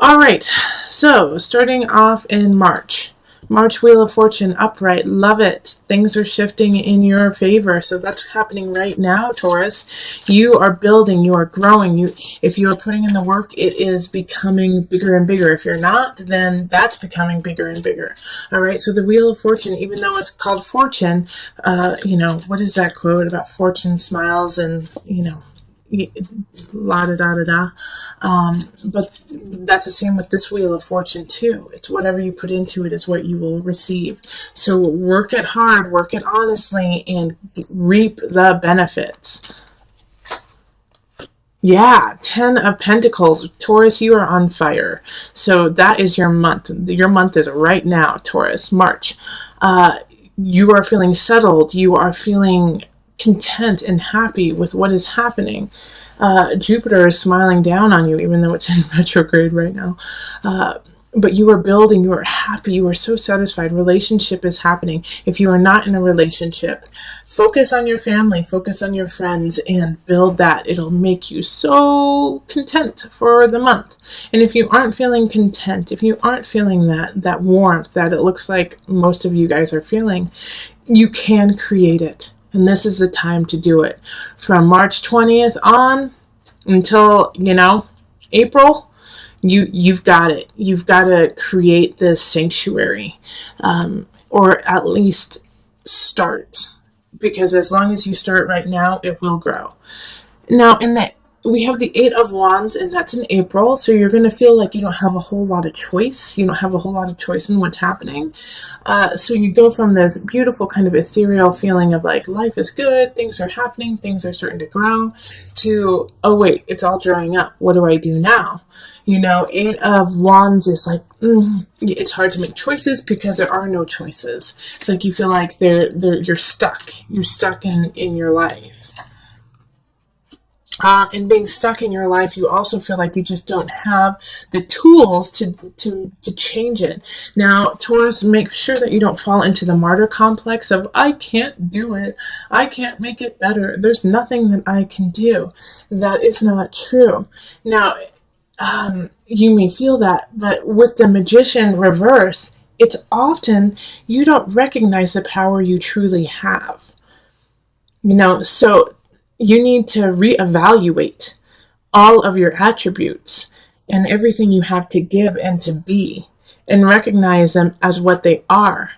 All right, so starting off in March. March Wheel of Fortune upright. Love it. Things are shifting in your favor. So that's happening right now, Taurus. You are building, you are growing. If you are putting in the work, it is becoming bigger and bigger. If you're not, then that's becoming bigger and bigger. All right, so the Wheel of Fortune, even though it's called Fortune, what is that quote about fortune smiles and, la da da da da. But that's the same with this Wheel of Fortune too. It's whatever you put into it is what you will receive. So work it hard, work it honestly, and reap the benefits. Yeah, 10 of Pentacles. Taurus, you are on fire. So that is your month. Your month is right now, Taurus, March. You are feeling settled. You are feeling content and happy with what is happening. Jupiter is smiling down on you, even though it's in retrograde right now. But you are building, you are happy, you are so satisfied. Relationship is happening. If you are not in a relationship, focus on your family, focus on your friends, and build that. It'll make you so content for the month. And if you aren't feeling content, if you aren't feeling that warmth that it looks like most of you guys are feeling, you can create it. And this is the time to do it. From March 20th on until, April, you've got it. You've got to create this sanctuary, or at least start. Because as long as you start right now, it will grow. Now, we have the 8 of Wands, and that's in April, so you're going to feel like you don't have a whole lot of choice. You don't have a whole lot of choice in what's happening. So you go from this beautiful kind of ethereal feeling of like, life is good, things are happening, things are starting to grow, to, oh wait, it's all drying up. What do I do now? 8 of Wands is like, it's hard to make choices because there are no choices. It's like you feel like you're stuck. You're stuck in your life. And being stuck in your life, you also feel like you just don't have the tools to change it. Now, Taurus, make sure that you don't fall into the martyr complex of, I can't do it. I can't make it better. There's nothing that I can do. That is not true. Now, you may feel that, but with the Magician reverse, it's often you don't recognize the power you truly have. So you need to reevaluate all of your attributes and everything you have to give and to be, and recognize them as what they are,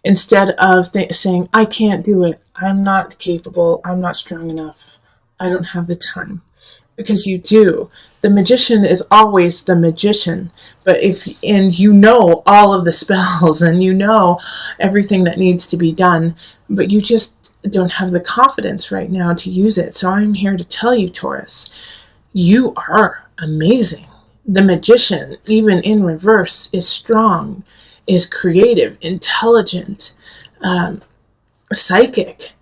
instead of saying, I can't do it, I'm not capable, I'm not strong enough, I don't have the time. Because you do. The Magician is always the magician. And you know all of the spells, and you know everything that needs to be done, but you just don't have the confidence right now to use it. So I'm here to tell you, Taurus, you are amazing. The Magician, even in reverse, is strong, is creative, intelligent, psychic.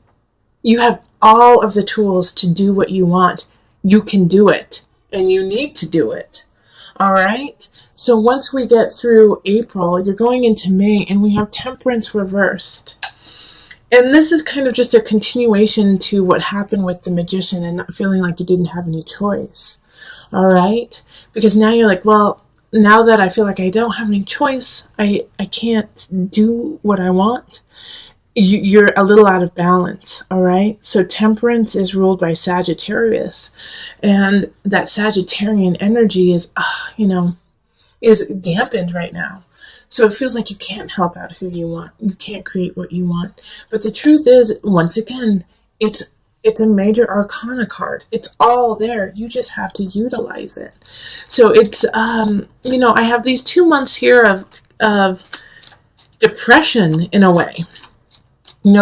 You have all of the tools to do what you want. You can do it, and you need to do it. All right? So once we get through April, you're going into May, and we have Temperance reversed. And this is kind of just a continuation to what happened with the Magician and not feeling like you didn't have any choice. All right? Because now you're like, well, now that I feel like I don't have any choice, I can't do what I want. You're a little out of balance, all right? So Temperance is ruled by Sagittarius. And that Sagittarian energy is dampened right now. So it feels like you can't help out who you want. You can't create what you want. But the truth is, once again, it's a major arcana card. It's all there. You just have to utilize it. So it's, I have these 2 months here of depression in a way.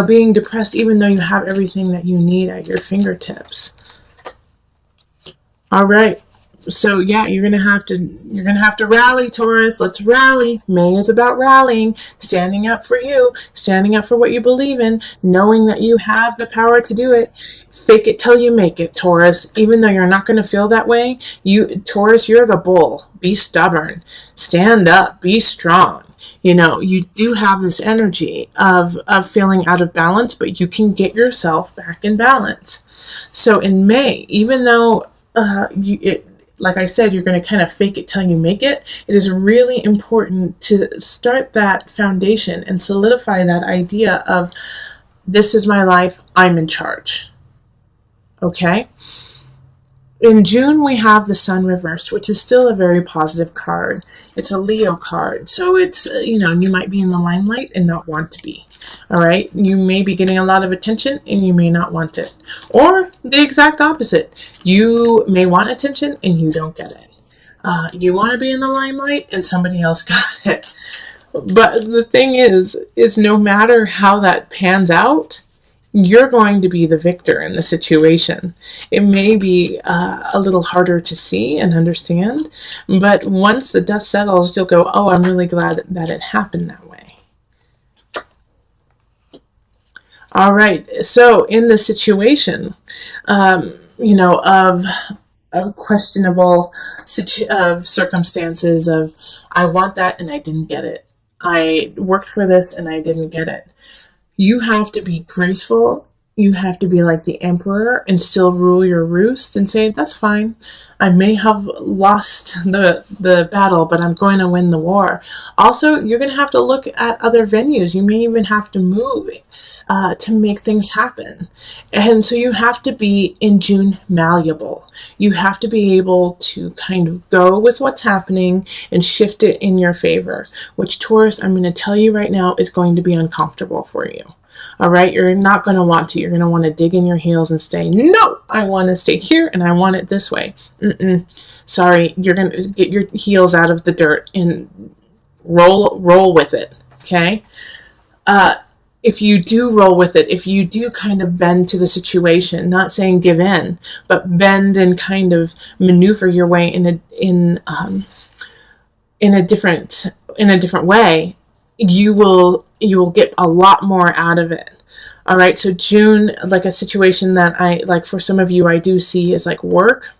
Being depressed even though you have everything that you need at your fingertips. All right. So yeah, you're gonna have to rally, Taurus. Let's rally. May is about rallying, standing up for you, standing up for what you believe in, knowing that you have the power to do it. Fake it till you make it, Taurus. Even though you're not gonna feel that way, Taurus, you're the bull. Be stubborn. Stand up. Be strong. You do have this energy of feeling out of balance, but you can get yourself back in balance. So in May, even though like I said, you're going to kind of fake it till you make it. It is really important to start that foundation and solidify that idea of, this is my life, I'm in charge. Okay? In June, we have the Sun reversed, which is still a very positive card. It's a Leo card, so it's, you might be in the limelight and not want to be. All right? You may be getting a lot of attention and you may not want it. Or the exact opposite. You may want attention and you don't get it. You want to be in the limelight and somebody else got it. But the thing is no matter how that pans out, you're going to be the victor in the situation. It may be a little harder to see and understand, but once the dust settles, you'll go, oh, I'm really glad that it happened that way. All right, so in the situation, of questionable circumstances of, I want that and I didn't get it. I worked for this and I didn't get it. You have to be graceful. You have to be like the emperor and still rule your roost and say, that's fine. I may have lost the battle, but I'm going to win the war. Also, you're going to have to look at other venues. You may even have to move to make things happen. And so you have to be, in June, malleable. You have to be able to kind of go with what's happening and shift it in your favor, which, Taurus, I'm going to tell you right now, is going to be uncomfortable for you. All right, you're not going to want to. You're going to want to dig in your heels and say, no, I want to stay here and I want it this way. Sorry, you're going to get your heels out of the dirt and roll with it, okay? If you do roll with it, if you do kind of bend to the situation, not saying give in, but bend and kind of maneuver your way in a different way, you will get a lot more out of it. All right, so June, like a situation that for some of you, I do see is like work,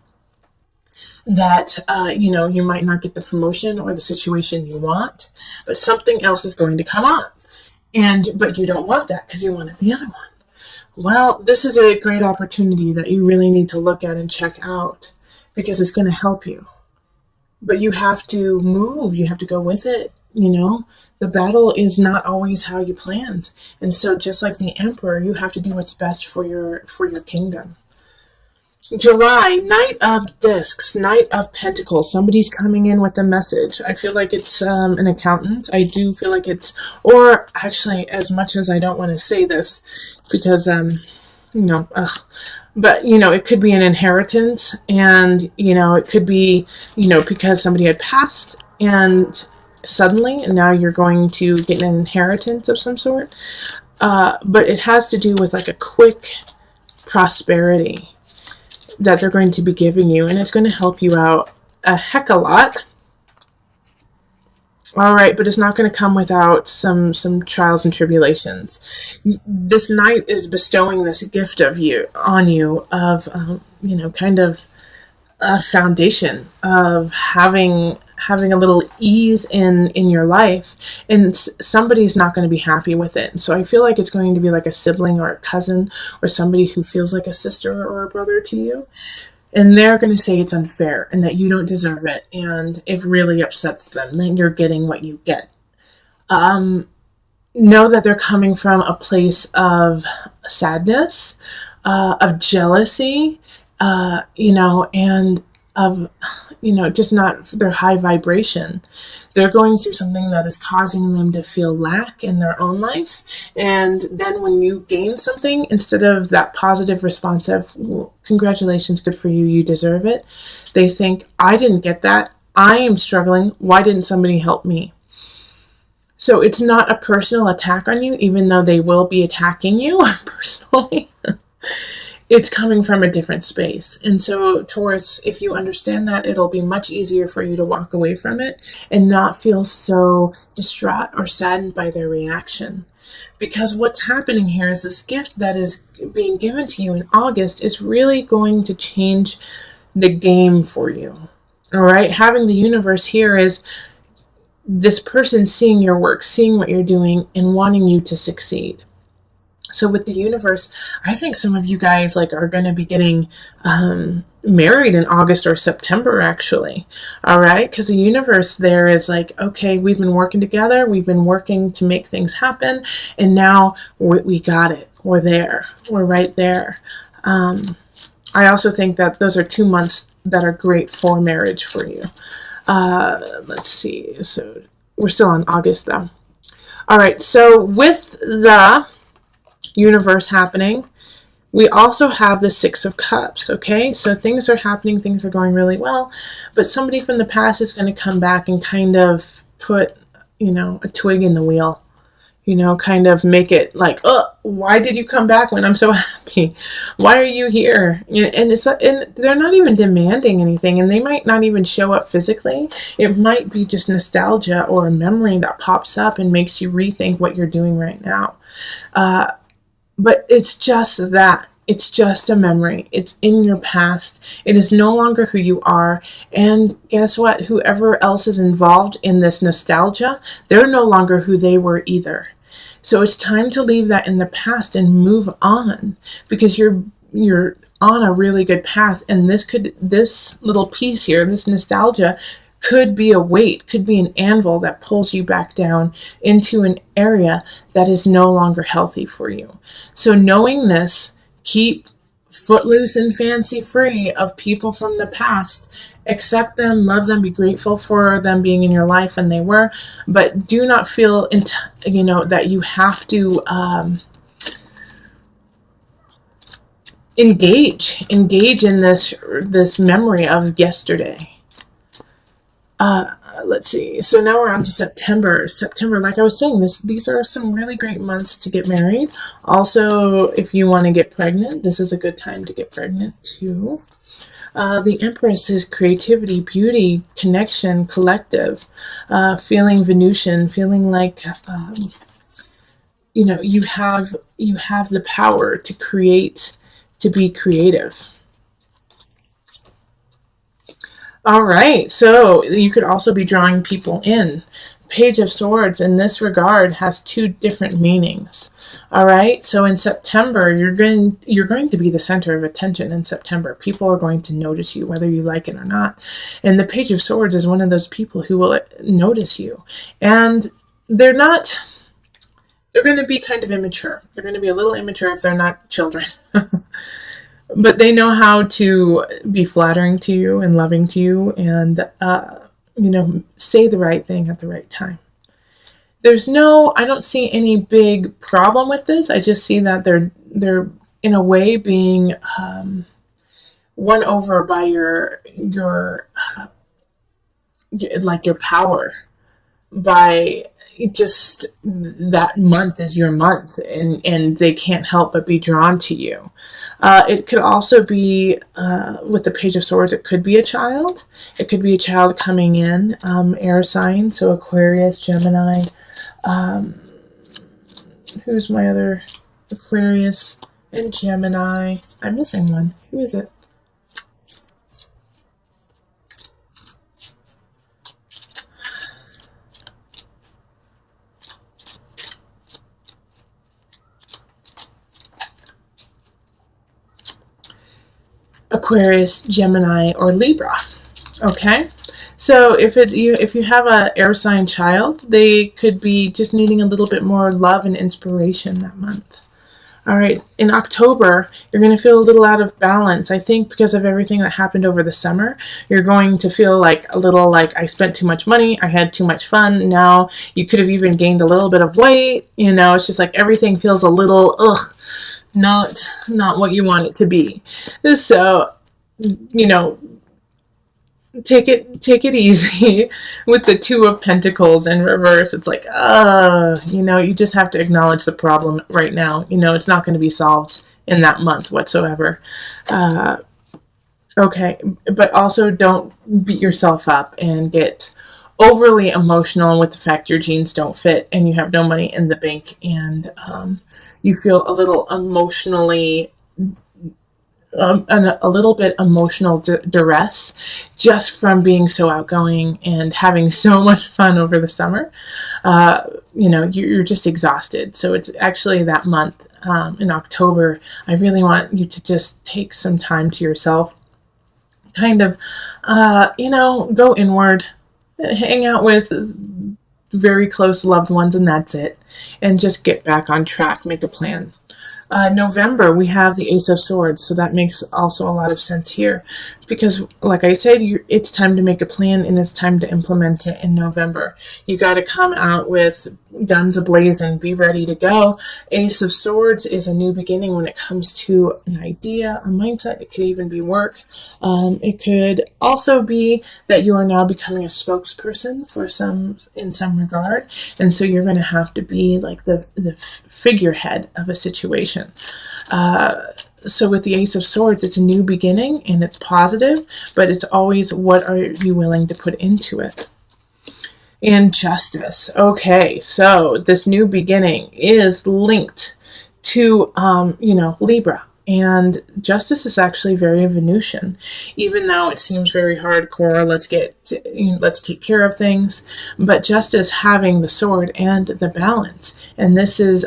that, you might not get the promotion or the situation you want, but something else is going to come up. But you don't want that because you wanted the other one. Well, this is a great opportunity that you really need to look at and check out because it's going to help you. But you have to move. You have to go with it. The battle is not always how you planned. And so just like the emperor, you have to do what's best for your kingdom. July, Knight of Discs, Knight of Pentacles. Somebody's coming in with a message. I feel like it's an accountant. I do feel like it's, or actually, as much as I don't want to say this, because, but, it could be an inheritance, and, it could be, because somebody had passed, and suddenly, and now you're going to get an inheritance of some sort. But it has to do with like a quick prosperity that they're going to be giving you, and it's going to help you out a heck of a lot. All right, but it's not going to come without some trials and tribulations. This knight is bestowing this gift on you of kind of a foundation of having a little ease in your life, and somebody's not going to be happy with it. So I feel like it's going to be like a sibling or a cousin or somebody who feels like a sister or a brother to you, and they're going to say it's unfair and that you don't deserve it, and it really upsets them that you're getting what you get. Know that they're coming from a place of sadness, of jealousy, and of, just not their high vibration. They're going through something that is causing them to feel lack in their own life. And then when you gain something, instead of that positive response of, well, congratulations, good for you, you deserve it, they think, I didn't get that. I am struggling. Why didn't somebody help me? So it's not a personal attack on you, even though they will be attacking you personally. It's coming from a different space. And so, Taurus, if you understand that, it'll be much easier for you to walk away from it and not feel so distraught or saddened by their reaction. Because what's happening here is this gift that is being given to you in August is really going to change the game for you. All right? Having the universe here is this person seeing your work, seeing what you're doing, and wanting you to succeed. So with the universe, I think some of you guys like are going to be getting married in August or September, actually. All right, because the universe there is like, okay, we've been working together, we've been working to make things happen, and now we got it. We're there. We're right there. I also think that those are 2 months that are great for marriage for you. Let's see. So we're still on August though. All right. So with the universe happening, we also have the Six of Cups, okay? So things are happening, things are going really well, but somebody from the past is going to come back and kind of put, a twig in the wheel, kind of make it like, oh, why did you come back when I'm so happy? Why are you here? And they're not even demanding anything, and they might not even show up physically. It might be just nostalgia or a memory that pops up and makes you rethink what you're doing right now. But it's just that. It's just a memory. It's in your past. It is no longer who you are. And guess what? Whoever else is involved in this nostalgia, they're no longer who they were either. So it's time to leave that in the past and move on, because you're on a really good path. And this little piece here, this nostalgia, could be a weight, could be an anvil that pulls you back down into an area that is no longer healthy for you. So knowing this, keep footloose and fancy free of people from the past. Accept them, love them, be grateful for them being in your life when they were, but do not feel, that you have to engage in this memory of yesterday. Let's see. So now we're on to September. September, like I was saying, these are some really great months to get married. Also, if you want to get pregnant, this is a good time to get pregnant too. The Empress is creativity, beauty, connection, collective, feeling Venusian, feeling like you have the power to create, to be creative. All right, so you could also be drawing people in. Page of Swords in this regard has 2 different meanings. All right, so in September, you're going to be the center of attention in September. People are going to notice you, whether you like it or not. And the Page of Swords is one of those people who will notice you. And they're going to be kind of immature. They're going to be a little immature if they're not children. But they know how to be flattering to you and loving to you and, say the right thing at the right time. I don't see any big problem with this. I just see that they're in a way being won over by your power, by just that month is your month, and they can't help but be drawn to you. It could also be, with the Page of Swords, it could be a child. It could be a child coming in, air sign, so Aquarius, Gemini. Who's my other Aquarius and Gemini? I'm missing one. Who is it? Aquarius, Gemini, or Libra. Okay, so if you have an air sign child, they could be just needing a little bit more love and inspiration that month. All right, in October, you're going to feel a little out of balance. I think because of everything that happened over the summer, you're going to feel like a little like, I spent too much money, I had too much fun. Now you could have even gained a little bit of weight. It's just like everything feels a little, not what you want it to be. So, take it easy with the Two of Pentacles in reverse. It's like, you just have to acknowledge the problem right now. It's not going to be solved in that month whatsoever. Okay, but also don't beat yourself up and get overly emotional with the fact your jeans don't fit and you have no money in the bank, and you feel a little emotionally a little bit emotional duress just from being so outgoing and having so much fun over the summer. You're just exhausted. So it's actually that month in October, I really want you to just take some time to yourself, kind of, go inward, hang out with very close loved ones, and that's it. And just get back on track, make a plan. November, we have the Ace of Swords, so that makes also a lot of sense here. Because, like I said, it's time to make a plan, and it's time to implement it in November. You got to come out with guns ablazing, be ready to go. Ace of Swords is a new beginning when it comes to an idea, a mindset. It could even be work. It could also be that you are now becoming a spokesperson in some regard, and so you're going to have to be like the figurehead of a situation. So with the Ace of Swords, it's a new beginning and it's positive, but it's always, what are you willing to put into it? And Justice. Okay, so this new beginning is linked to, Libra. And Justice is actually very Venusian, even though it seems very hardcore. Let's take care of things. But Justice having the sword and the balance. And this is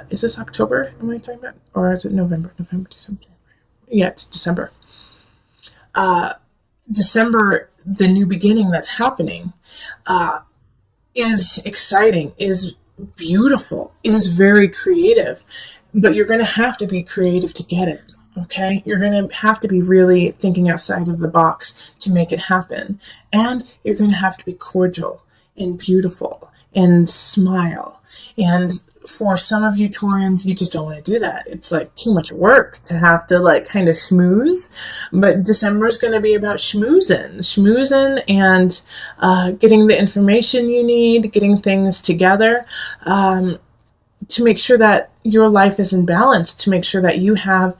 this October? Am I talking about? Or is it November? November, December. Yeah, it's December. December, the new beginning that's happening, is exciting, is beautiful, is very creative. But you're going to have to be creative to get it, okay? You're going to have to be really thinking outside of the box to make it happen. And you're going to have to be cordial and beautiful and smile. And for some of you Taurians, you just don't want to do that. It's like too much work to have to like kind of schmooze. But December is going to be about schmoozing and getting the information you need, getting things together, to make sure that your life is in balance, to make sure that you have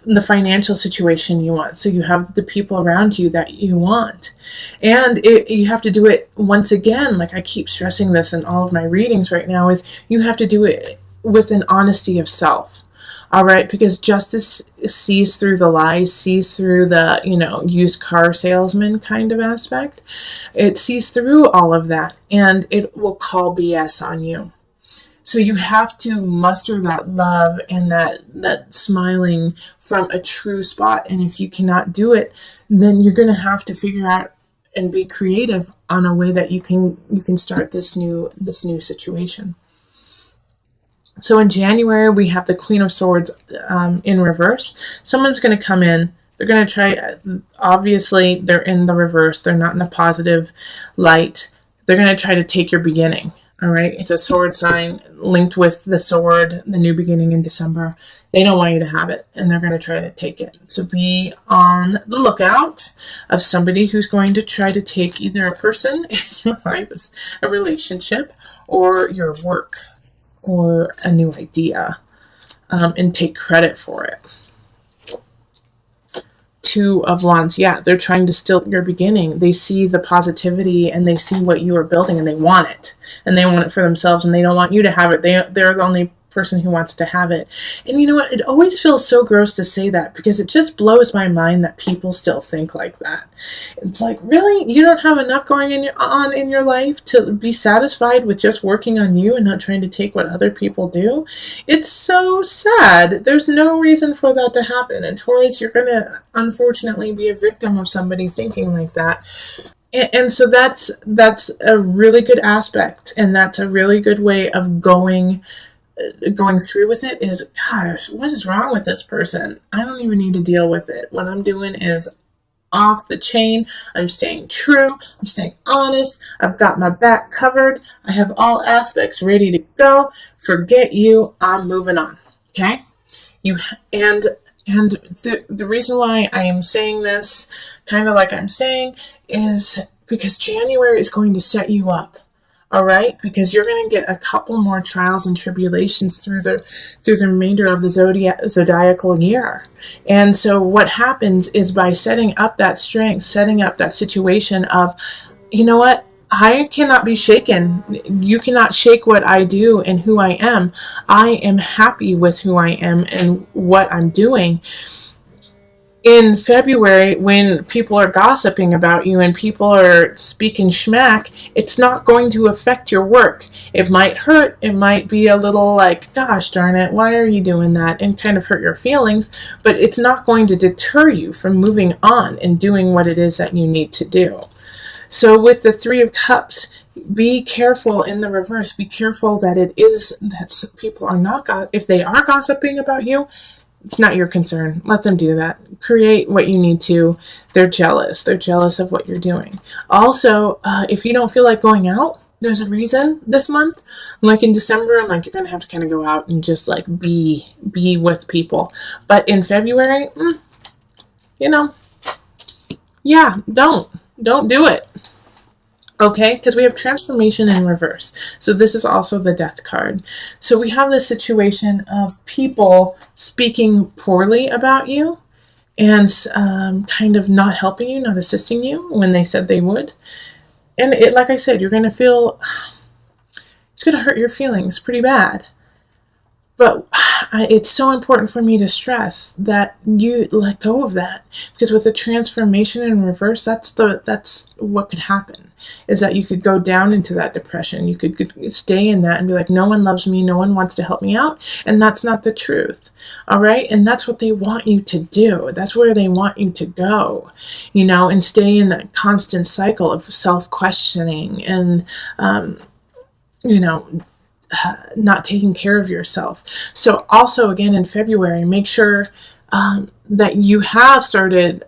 the financial situation you want, so you have the people around you that you want. And you have to do it, once again, like I keep stressing this in all of my readings right now, is you have to do it with an honesty of self. All right, because Justice sees through the lies, sees through the, used car salesman kind of aspect. It sees through all of that, and it will call BS on you. So you have to muster that love and that smiling from a true spot. And if you cannot do it, then you're going to have to figure out and be creative on a way that you can start this new situation. So in January, we have the Queen of Swords in reverse. Someone's going to come in. They're going to try, obviously, they're in the reverse. They're not in a positive light. They're going to try to take your beginning. All right, it's a sword sign linked with the sword, the new beginning in December. They don't want you to have it, and they're going to try to take it. So be on the lookout of somebody who's going to try to take either a person in your life, a relationship, or your work, or a new idea, and take credit for it. Two of Wands, yeah, they're trying to steal your beginning. They see the positivity and they see what you are building and they want it. And they want it for themselves and they don't want you to have it. They're the only person who wants to have it. And you know what? It always feels so gross to say that because it just blows my mind that people still think like that. It's like, really? You don't have enough going on in your life to be satisfied with just working on you and not trying to take what other people do? It's so sad. There's no reason for that to happen. And Taurus, you're going to unfortunately be a victim of somebody thinking like that. And so that's a really good aspect, and that's a really good way of going through with it. Is, gosh, what is wrong with this person? I don't even need to deal with it. What I'm doing is off the chain. I'm staying true. I'm staying honest. I've got my back covered. I have all aspects ready to go. Forget you. I'm moving on. Okay? And the reason why I am saying this, kind of like I'm saying, is because January is going to set you up. All right, because you're going to get a couple more trials and tribulations through the remainder of the zodiacal year. And so what happens is, by setting up that strength, setting up that situation of, you know what, I cannot be shaken. You cannot shake what I do and who I am. I am happy with who I am and what I'm doing. In February, when people are gossiping about you and people are speaking schmack, it's not going to affect your work. It might hurt. It might be a little like, gosh darn it, why are you doing that? And kind of hurt your feelings, but it's not going to deter you from moving on and doing what it is that you need to do. So with the Three of Cups, be careful in the reverse. Be careful that it is that people are not, if they are gossiping about you, it's not your concern. Let them do that. Create what you need to. They're jealous. They're jealous of what you're doing. Also, if you don't feel like going out, there's a reason this month. Like in December, I'm like, you're going to have to kind of go out and just like be with people. But in February, yeah, don't do it. Okay, because we have transformation in reverse. So this is also the death card. So we have this situation of people speaking poorly about you and kind of not helping you, not assisting you when they said they would. And like I said, you're going to feel, it's going to hurt your feelings pretty bad. But it's so important for me to stress that you let go of that, because with the transformation in reverse, that's what could happen, is that you could go down into that depression. You could stay in that and be like, no one loves me, no one wants to help me out, and that's not the truth. All right, and that's what they want you to do. That's where they want you to go, and stay in that constant cycle of self-questioning and not taking care of yourself. So also, again, in February, make sure that you have started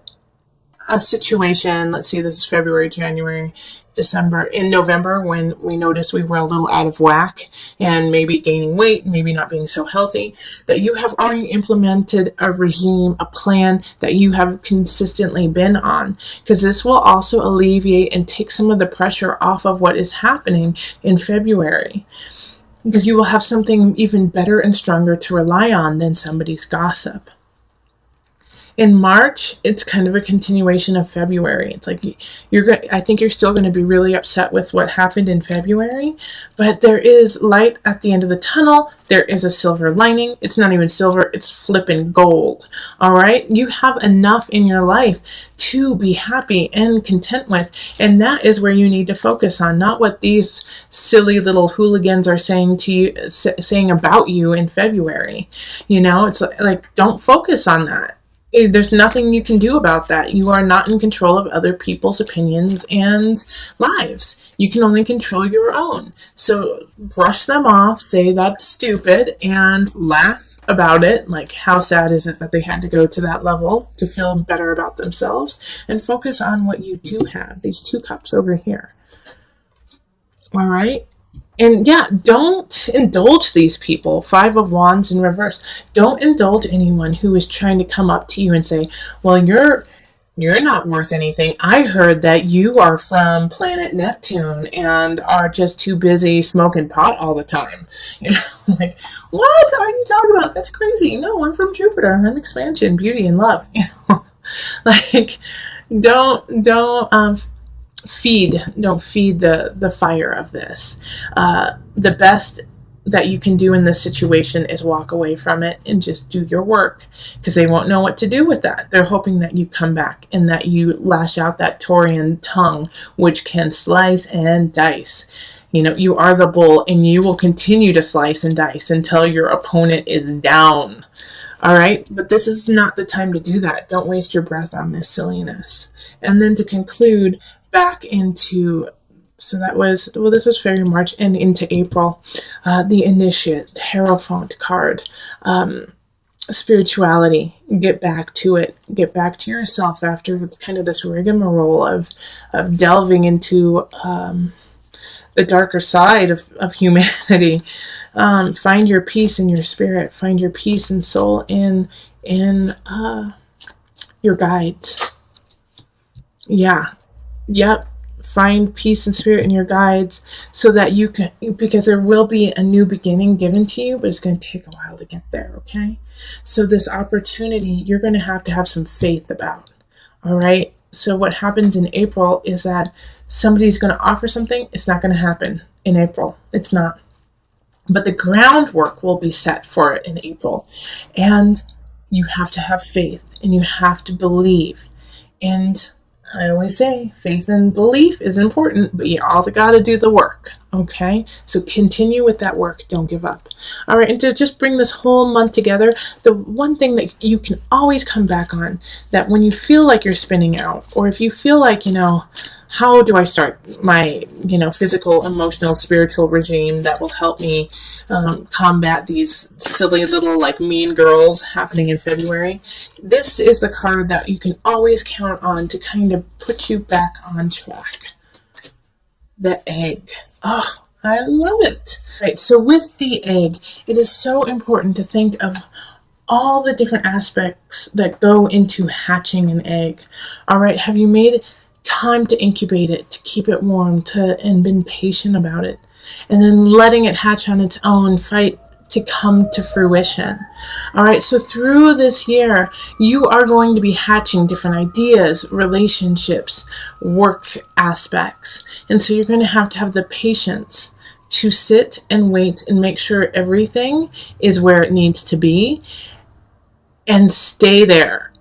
a situation. Let's see, this is February, January, December. In November, when we noticed we were a little out of whack and maybe gaining weight, maybe not being so healthy, that you have already implemented a regime, a plan that you have consistently been on, because this will also alleviate and take some of the pressure off of what is happening in February, because you will have something even better and stronger to rely on than somebody's gossip. In March, it's kind of a continuation of February. It's like I think you're still going to be really upset with what happened in February, but there is light at the end of the tunnel. There is a silver lining. It's not even silver, it's flipping gold. All right? You have enough in your life to be happy and content with, and that is where you need to focus on, not what these silly little hooligans are saying to you, saying about you in February. It's like, don't focus on that. There's nothing you can do about that. You are not in control of other people's opinions and lives. You can only control your own. So brush them off, say that's stupid, and laugh about it. Like, how sad is it that they had to go to that level to feel better about themselves? And focus on what you do have, these 2 cups over here. All right? And yeah, don't indulge these people. 5 of Wands in reverse. Don't indulge anyone who is trying to come up to you and say, well, you're not worth anything. I heard that you are from planet Neptune and are just too busy smoking pot all the time. Like, what are you talking about? That's crazy. No, I'm from Jupiter. I'm expansion, beauty, and love. Like, don't feed the fire of this. The best that you can do in this situation is walk away from it and just do your work, because they won't know what to do with that. They're hoping that you come back and that you lash out that Taurian tongue, which can slice and dice. You are the bull, and you will continue to slice and dice until your opponent is down. All right, but this is not the time to do that. Don't waste your breath on this silliness. And then to conclude, back into, so that was, well, this was February, March, and into April, the Initiate, Hierophant card, spirituality, get back to it, get back to yourself after kind of this rigmarole of delving into the darker side of humanity. Find your peace in your spirit, find your peace and soul in your guides. Yeah. Yep. Find peace and spirit in your guides so that you can, because there will be a new beginning given to you, but it's going to take a while to get there, okay? So this opportunity, you're going to have some faith about, all right? So what happens in April is that somebody's going to offer something. It's not going to happen in April. It's not. But the groundwork will be set for it in April. And You have to have faith and you have to believe. And I always say faith and belief is important, but you also got to do the work. Okay, so continue with that work. Don't give up. All right, and to just bring this whole month together, the one thing that you can always come back on, that when you feel like you're spinning out, or if you feel like, how do I start my, physical, emotional, spiritual regime that will help me combat these silly little mean girls happening in February? This is the card that you can always count on to kind of put you back on track. The egg. Oh, I love it. Right, so with the egg, it is so important to think of all the different aspects that go into hatching an egg. All right, have you made time to incubate it, to keep it warm, and been patient about it? And then letting it hatch on its own, fight to come to fruition. All right, so through this year, you are going to be hatching different ideas, relationships, work aspects. And so you're going to have the patience to sit and wait and make sure everything is where it needs to be and stay there.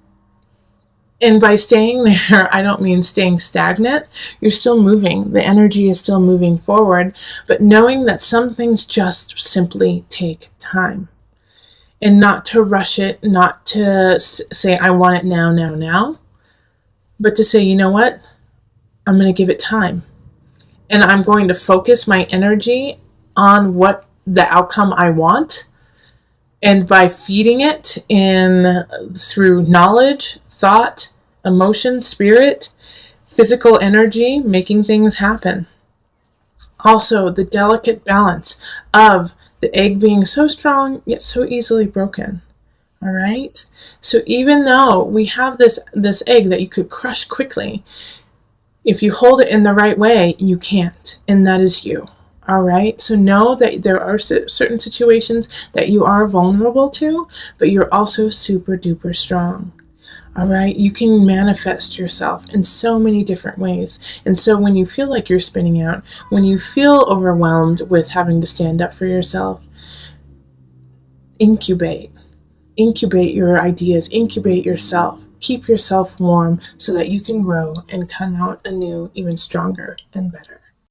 And by staying there, I don't mean staying stagnant. You're still moving. The energy is still moving forward, but knowing that some things just simply take time. And not to rush it, not to say, I want it now, but to say, you know what? I'm going to give it time. And I'm going to focus my energy on what the outcome I want. And by feeding it through knowledge, thought, emotion, spirit, physical energy, making things happen. Also, the delicate balance of the egg being so strong, yet so easily broken. All right? So even though we have this egg that you could crush quickly, if you hold it in the right way, you can't. And that is you. All right? So know that there are certain situations that you are vulnerable to, but you're also super duper strong. All right? You can manifest yourself in so many different ways. And so when you feel like you're spinning out, when you feel overwhelmed with having to stand up for yourself, incubate. Incubate your ideas. Incubate yourself. Keep yourself warm so that you can grow and come out anew, even stronger and better.